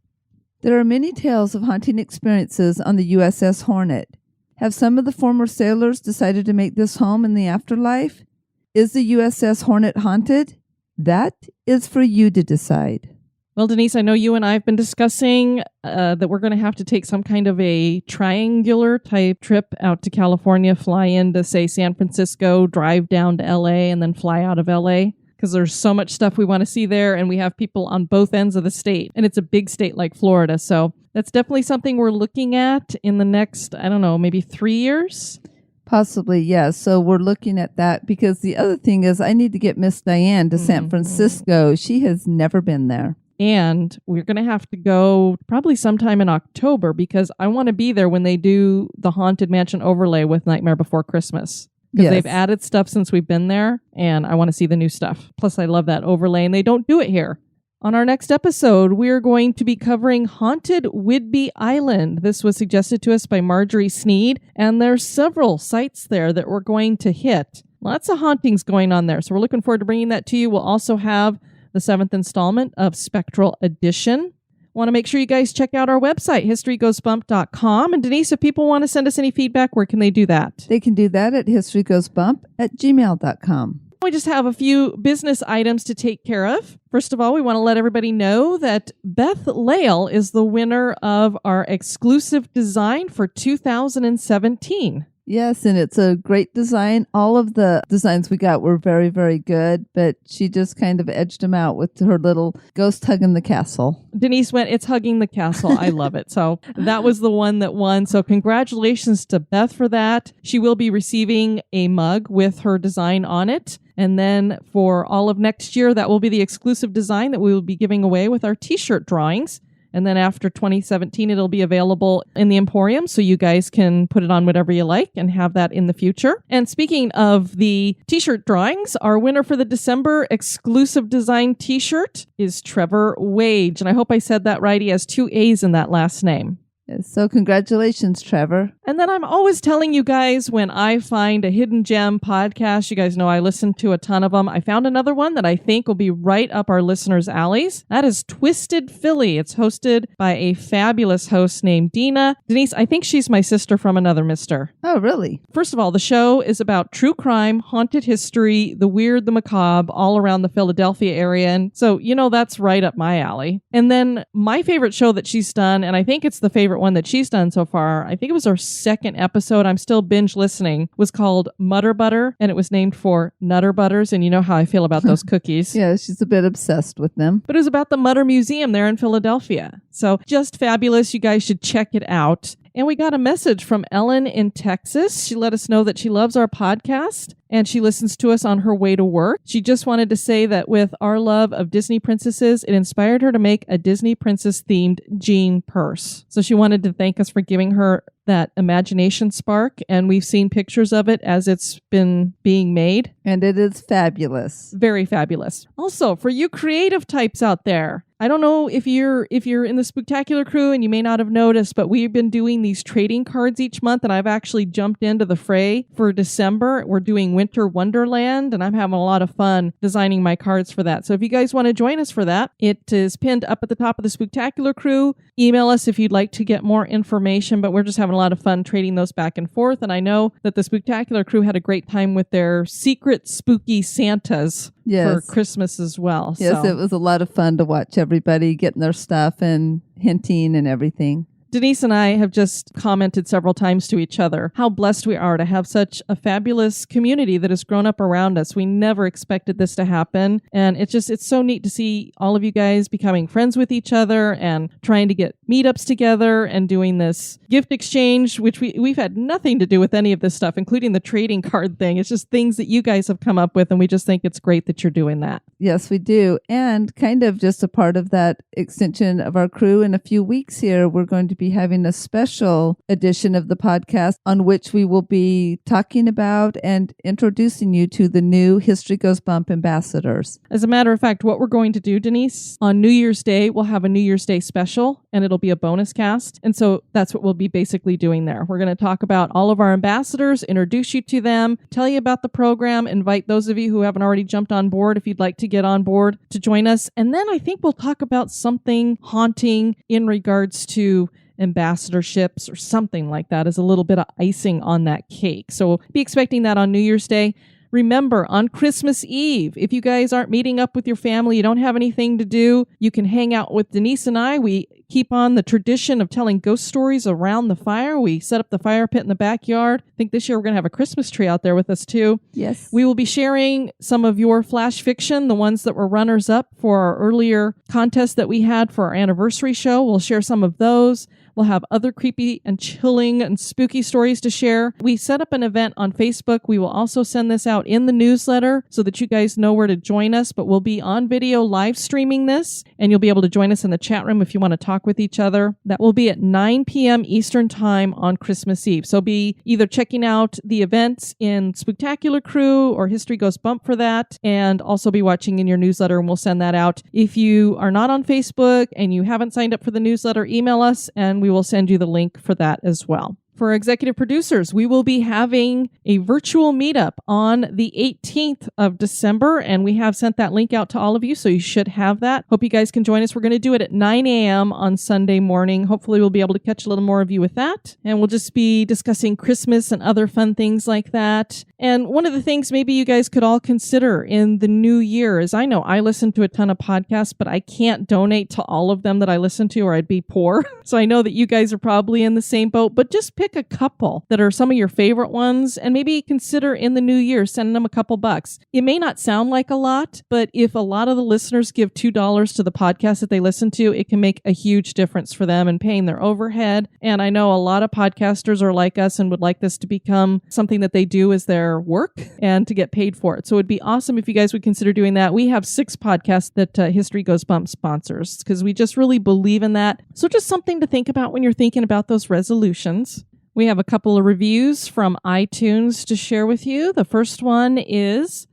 There are many tales of haunting experiences on the USS Hornet. Have some of the former sailors decided to make this home in the afterlife? Is the USS Hornet haunted? That is for you to decide. Well, Denise, I know you and I have been discussing that we're going to have to take some kind of a triangular type trip out to California, fly into, say, San Francisco, drive down to LA, and then fly out of LA, because there's so much stuff we want to see there, and we have people on both ends of the state, and it's a big state like Florida. So that's definitely something we're looking at in the next, I don't know, maybe 3 years? Possibly, yes. So we're looking at that, because the other thing is I need to get Miss Diane to San Francisco. She has never been there. And we're going to have to go probably sometime in October, because I want to be there when they do the Haunted Mansion overlay with Nightmare Before Christmas. Because they've added stuff since we've been there, and I want to see the new stuff. Plus, I love that overlay, and they don't do it here. On our next episode, we're going to be covering Haunted Whidbey Island. This was suggested to us by Marjorie Sneed, and there's several sites there that we're going to hit. Lots of hauntings going on there, so we're looking forward to bringing that to you. We'll also have the 7th installment of Spectral Edition. Want to make sure you guys check out our website, historygoesbump.com. And Denise, if people want to send us any feedback, where can they do that? They can do that at historygoesbump@gmail.com. We just have a few business items to take care of. First of all, we want to let everybody know that Beth Lale is the winner of our exclusive design for 2017. Yes, and it's a great design. All of the designs we got were very, very good, but she just kind of edged them out with her little ghost hugging the castle. Denise went, it's hugging the castle. I love it. So that was the one that won. So congratulations to Beth for that. She will be receiving a mug with her design on it. And then for all of next year, that will be the exclusive design that we will be giving away with our t-shirt drawings. And then after 2017, it'll be available in the Emporium, so you guys can put it on whatever you like and have that in the future. And speaking of the t-shirt drawings, our winner for the December exclusive design t-shirt is Trevor Wage. And I hope I said that right. He has 2 A's in that last name. Yes, so congratulations, Trevor. And then I'm always telling you guys when I find a hidden gem podcast, you guys know I listen to a ton of them. I found another one that I think will be right up our listeners' alleys. That is Twisted Philly. It's hosted by a fabulous host named Dina. Denise, I think she's my sister from another mister. Oh, really? First of all, the show is about true crime, haunted history, the weird, the macabre, all around the Philadelphia area. And so, that's right up my alley. And then my favorite show that she's done, and I think it's the favorite one that she's done so far, I think it was our second episode, I'm still binge listening, was called Mutter Butter, and it was named for Nutter Butters, and you know how I feel about those cookies. Yeah, she's a bit obsessed with them. But it was about the Mutter Museum there in Philadelphia. So just fabulous. You guys should check it out. And we got a message from Ellen in Texas. She let us know that she loves our podcast and she listens to us on her way to work. She just wanted to say that with our love of Disney princesses, it inspired her to make a Disney princess themed jean purse. So she wanted to thank us for giving her that imagination spark, and we've seen pictures of it as it's been being made. And it is fabulous. Very fabulous. Also, for you creative types out there, I don't know if you're in the Spooktacular crew and you may not have noticed, but we've been doing these trading cards each month, and I've actually jumped into the fray for December. We're doing Winter Wonderland, and I'm having a lot of fun designing my cards for that. So if you guys want to join us for that, it is pinned up at the top of the Spooktacular crew. Email us if you'd like to get more information, but we're just having a lot of fun trading those back and forth. And I know that the Spooktacular crew had a great time with their secret spooky Santas for Christmas as well. Yes, so it was a lot of fun to watch everybody getting their stuff and hinting and everything. Denise and I have just commented several times to each other how blessed we are to have such a fabulous community that has grown up around us. We never expected this to happen. And it's so neat to see all of you guys becoming friends with each other and trying to get meetups together and doing this gift exchange, which we've had nothing to do with any of this stuff, including the trading card thing. It's just things that you guys have come up with. And we just think it's great that you're doing that. Yes, we do. And kind of just a part of that extension of our crew, in a few weeks here, we're going to be having a special edition of the podcast on which we will be talking about and introducing you to the new History Goes Bump ambassadors. As a matter of fact, what we're going to do, Denise, on New Year's Day, we'll have a New Year's Day special, and it'll be a bonus cast. And so that's what we'll be basically doing there. We're going to talk about all of our ambassadors, introduce you to them, tell you about the program, invite those of you who haven't already jumped on board, if you'd like to get on board, to join us. And then I think we'll talk about something haunting in regards to ambassadorships or something like that as a little bit of icing on that cake. So we'll be expecting that on New Year's Day. Remember, on Christmas Eve, if you guys aren't meeting up with your family, you don't have anything to do, you can hang out with Denise and I. We keep on the tradition of telling ghost stories around the fire. We set up the fire pit in the backyard. I think this year we're going to have a Christmas tree out there with us too. Yes. We will be sharing some of your flash fiction, the ones that were runners up for our earlier contest that we had for our anniversary show. We'll share some of those. We'll have other creepy and chilling and spooky stories to share. We set up an event on Facebook. We will also send this out in the newsletter so that you guys know where to join us, but we'll be on video live streaming this, and you'll be able to join us in the chat room if you want to talk with each other. That will be at 9 p.m. Eastern Time on Christmas Eve. So be either checking out the events in Spooktacular Crew or History Goes Bump for that, and also be watching in your newsletter, and we'll send that out. If you are not on Facebook and you haven't signed up for the newsletter, email us, and we will send you the link for that as well. For executive producers, we will be having a virtual meetup on the 18th of December, and we have sent that link out to all of you, so you should have that. Hope you guys can join us. We're going to do it at 9 a.m. on Sunday morning. Hopefully we'll be able to catch a little more of you with that. And we'll just be discussing Christmas and other fun things like that. And one of the things maybe you guys could all consider in the new year is, I know I listen to a ton of podcasts, but I can't donate to all of them that I listen to or I'd be poor. So I know that you guys are probably in the same boat, but just pick a couple that are some of your favorite ones and maybe consider in the new year sending them a couple bucks. It may not sound like a lot, but if a lot of the listeners give $2 to the podcast that they listen to, it can make a huge difference for them in paying their overhead. And I know a lot of podcasters are like us and would like this to become something that they do as their work and to get paid for it. So it'd be awesome if you guys would consider doing that. We have 6 podcasts that History Goes Bump sponsors because we just really believe in that. So just something to think about when you're thinking about those resolutions. We have a couple of reviews from iTunes to share with you. The first one is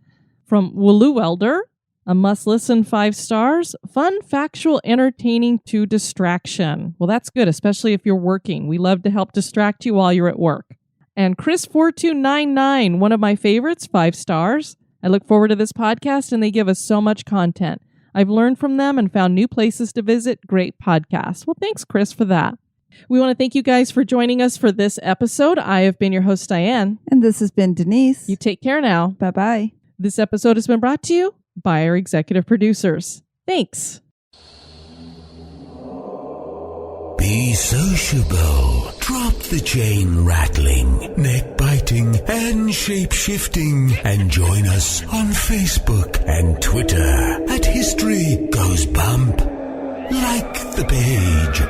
from Wooloo Welder, a must-listen 5 stars. Fun, factual, entertaining to distraction. Well, that's good, especially if you're working. We love to help distract you while you're at work. And Chris4299, one of my favorites, 5 stars. I look forward to this podcast, and they give us so much content. I've learned from them and found new places to visit. Great podcast. Well, thanks, Chris, for that. We want to thank you guys for joining us for this episode. I have been your host, Diane. And this has been Denise. You take care now. Bye-bye. This episode has been brought to you by our executive producers. Thanks. Be sociable. Drop the chain rattling, neck biting, and shape shifting. And join us on Facebook and Twitter at History Goes Bump. Like the page.